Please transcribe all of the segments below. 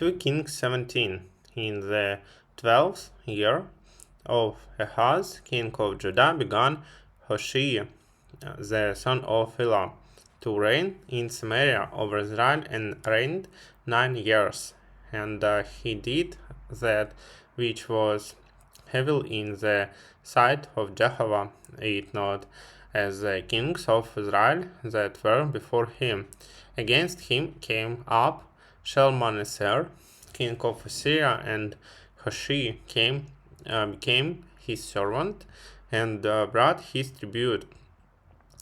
2 Kings 17. In the 12th year of Ahaz, king of Judah, began Hoshea, the son of Elah, to reign in Samaria over Israel, and reigned 9 years. And he did that which was evil in the sight of Jehovah, it not as the kings of Israel that were before him. Against him came up Shalmaneser, king of Assyria, and Hoshea became his servant, and brought his tribute.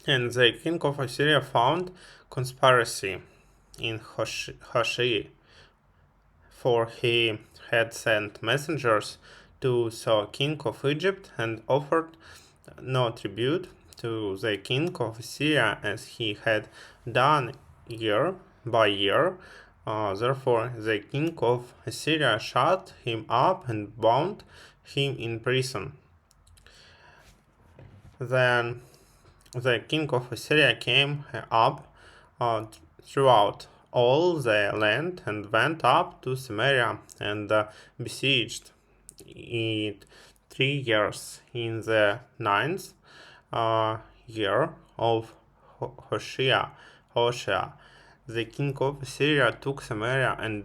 And the king of Assyria found conspiracy in Hoshea, for he had sent messengers to the king of Egypt, and offered no tribute to the king of Assyria, as he had done year by year. Therefore the king of Assyria shut him up and bound him in prison. Then the king of Assyria came up throughout all the land, and went up to Samaria, and besieged it 3 years. In the 9th year of Hoshea, the king of Assyria took Samaria, and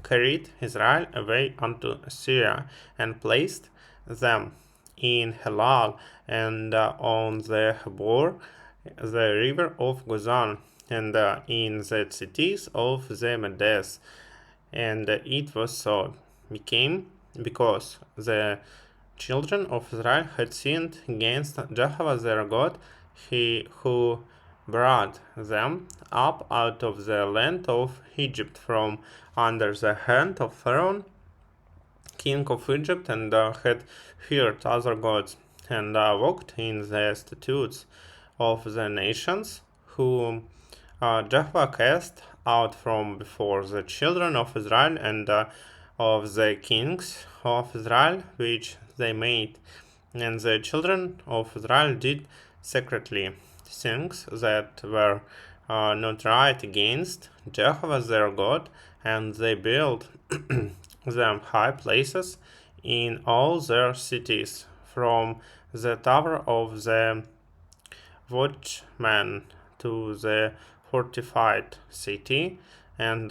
carried Israel away unto Assyria, and placed them in Halal, and on the Habor, the river of Gozan, and in the cities of the Medes. And it was so because the children of Israel had sinned against Jehovah their God, he who brought them up out of the land of Egypt from under the hand of Pharaoh, king of Egypt, and had feared other gods, and walked in the statutes of the nations whom Jehovah cast out from before the children of Israel, and of the kings of Israel which they made. And the children of Israel did secretly things that were not right against Jehovah their God, and they built them high places in all their cities, from the tower of the watchman to the fortified city, and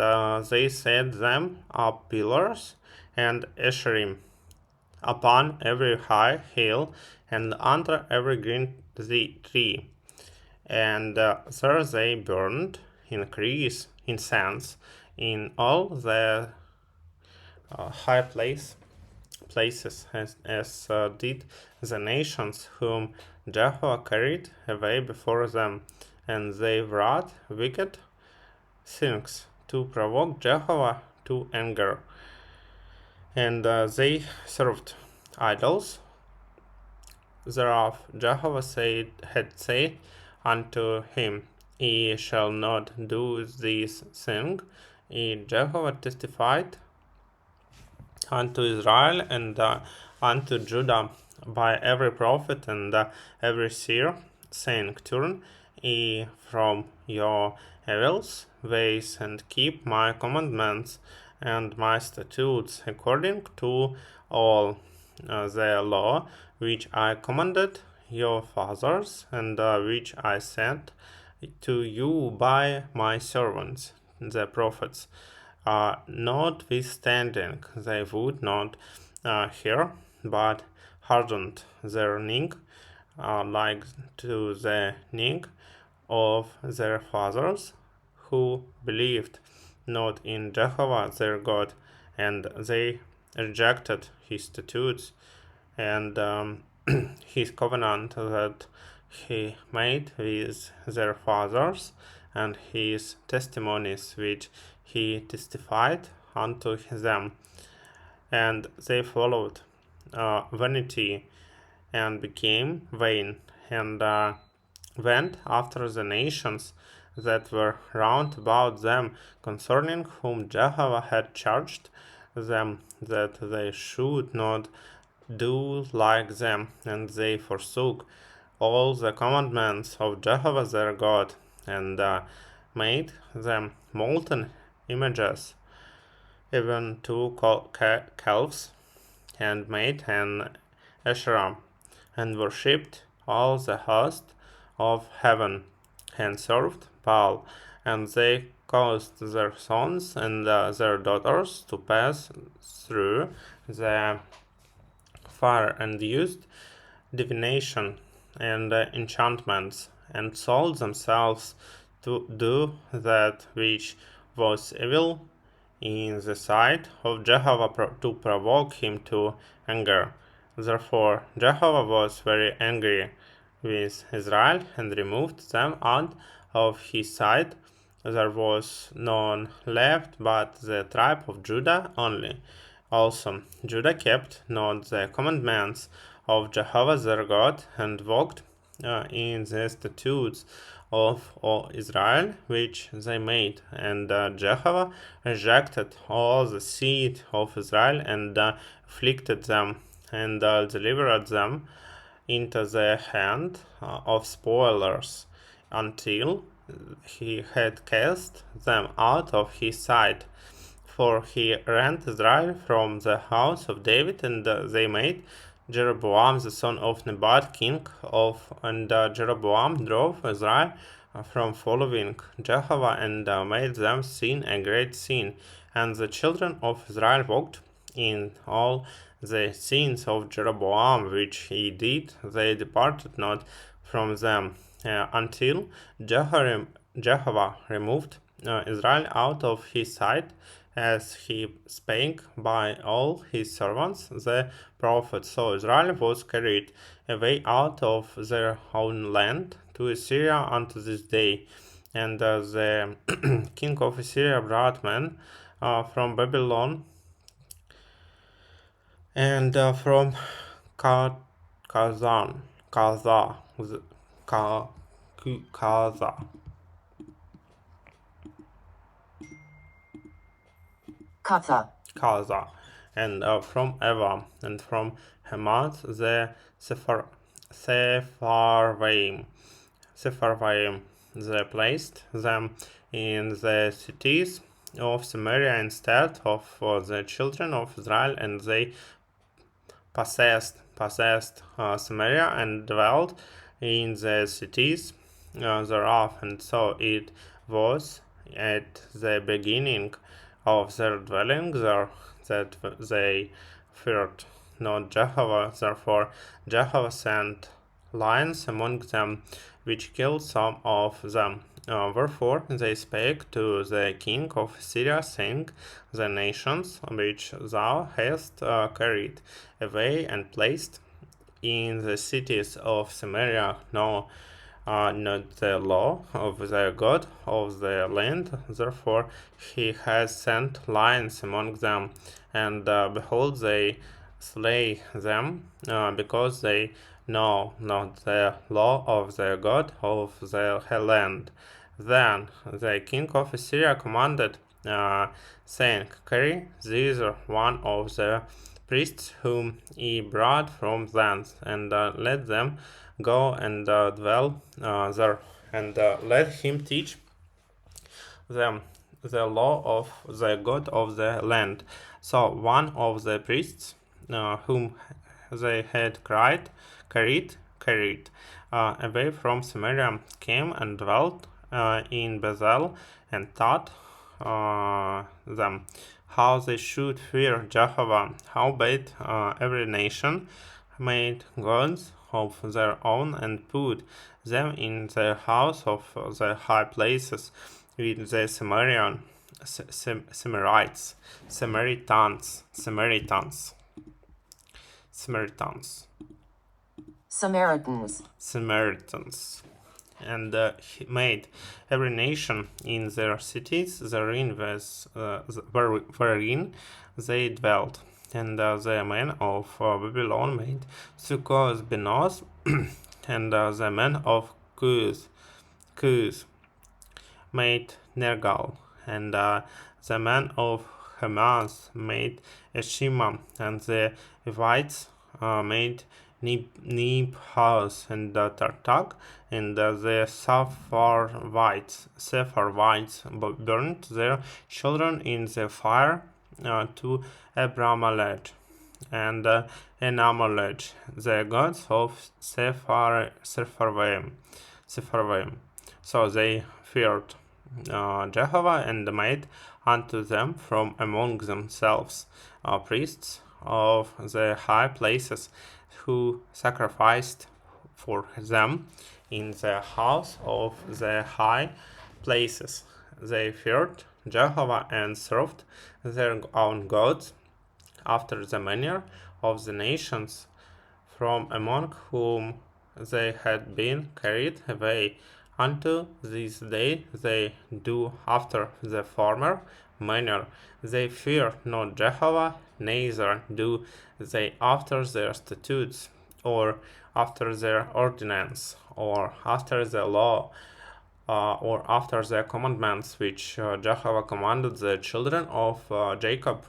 they set them up pillars and asherim upon every high hill, and under every green tree. And there they burned incense in all the high places, as did the nations whom Jehovah carried away before them. And they wrought wicked things to provoke Jehovah to anger. And they served idols. Thereof Jehovah had said unto him, Ye shall not do this thing. Jehovah testified unto Israel, and unto Judah by every prophet and every seer, saying, Turn ye from your evil ways, and keep my commandments and my statutes, according to all the law which I commanded your fathers, and which I sent to you by my servants the prophets. Notwithstanding, they would not hear, but hardened their neck, like to the neck of their fathers, who believed not in Jehovah their God, and they rejected his statutes, and his covenant that he made with their fathers, and his testimonies which he testified unto them. And they followed vanity, and became vain, and went after the nations that were round about them, concerning whom Jehovah had charged them that they should not do like them. And they forsook all the commandments of Jehovah their God, and made them molten images, even two calves, and made an Asherah, and worshipped all the host of heaven, and served Baal, and they caused their sons and their daughters to pass through the fire, and used divination and enchantments, and sold themselves to do that which was evil in the sight of Jehovah to provoke him to anger. Therefore Jehovah was very angry with Israel and removed them out of his sight. There was none left but the tribe of Judah only. Also Judah kept not the commandments of Jehovah their God, and walked in the statutes of all Israel which they made. And Jehovah rejected all the seed of Israel, and afflicted them, and delivered them into the hand of spoilers, until he had cast them out of his sight. For he rent Israel from the house of David, and they made Jeroboam the son of Nebat king of, and Jeroboam drove Israel from following Jehovah, and made them sin a great sin. And the children of Israel walked in all the sins of Jeroboam which he did. They departed not from them until Jehovah removed Israel out of his sight, as he spake by all his servants the prophets. So Israel was carried away out of their own land to Assyria unto this day. And the king of Assyria brought men from Babylon, and from Kazan, Kaza, Kaza, Kaza, and from Eva, and from Hamath the Sepharvaim. They placed them in the cities of Samaria instead of the children of Israel, and they possessed Samaria, and dwelt in the cities thereof. And so it was at the beginning of their dwelling there that they feared not Jehovah. Therefore Jehovah sent lions among them, which killed some of them. Wherefore they spake to the king of Assyria, saying, the nations which thou hast carried away and placed in the cities of Samaria know not the law of the God of the land. Therefore he has sent lions among them, and behold, they slay them, because they know not the law of the God of the land. Then the king of Assyria commanded, saying, carry thither one of the priests whom he brought from thence, and let them go and dwell there, and let him teach them the law of the God of the land. So one of the priests whom they had carried away from Samaria came and dwelt in Bethel, and taught them how they should fear Jehovah. Howbeit every nation made gods of their own, and put them in the house of the high places with the Samaritans, and he made every nation in their cities therein wherein they dwelt. And the men of Babylon made Sukkos Benoth, and the men of Cus made Nergal, and the men of Hamas made Eshima, and the Evites made Nibhaz, and Tartak, and the Sepharvites burnt their children in the fire to Abramelech and Enamelech, the gods of Sepharvaim. So they feared Jehovah and made unto them from among themselves priests of the high places, who sacrificed for them in the house of the high places. They feared Jehovah and served their own gods after the manner of the nations from among whom they had been carried away. Unto this day they do after the former manner. They fear not Jehovah, neither do they after their statutes, or after their ordinance, or after the law, or after the commandments which Jehovah commanded the children of Jacob,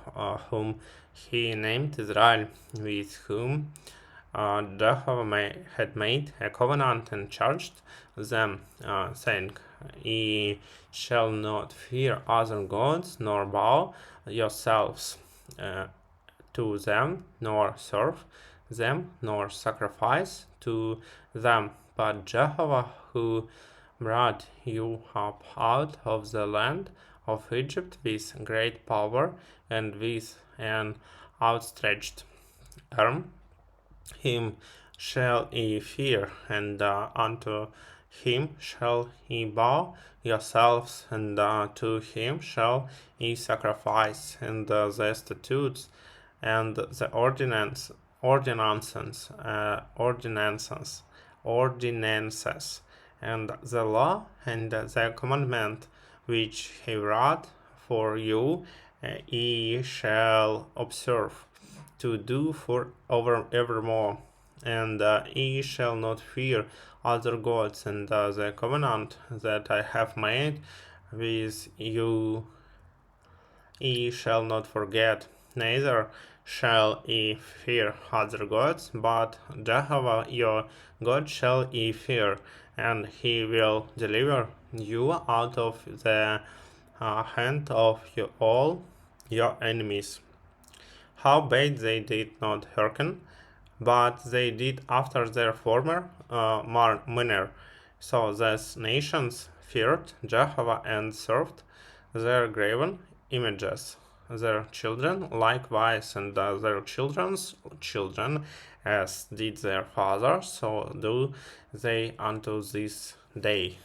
whom he named Israel, with whom Jehovah had made a covenant and charged them, saying, Ye shall not fear other gods, nor bow yourselves to them, nor serve them, nor sacrifice to them, but Jehovah, who brought you up out of the land of Egypt with great power and with an outstretched arm. Him shall ye fear, and unto him shall ye bow yourselves, and to him shall ye sacrifice, and the statutes and the ordinances, and the law and the commandment which he wrote for you, ye shall observe to do for evermore, and ye shall not fear other gods, and the covenant that I have made with you ye shall not forget, neither shall ye fear other gods, but Jehovah your God shall ye fear, and he will deliver you out of the hand of all your enemies. Howbeit they did not hearken, but they did after their former manner. So these nations feared Jehovah and served their graven images. Their children likewise, and their children's children, as did their fathers, so do they unto this day.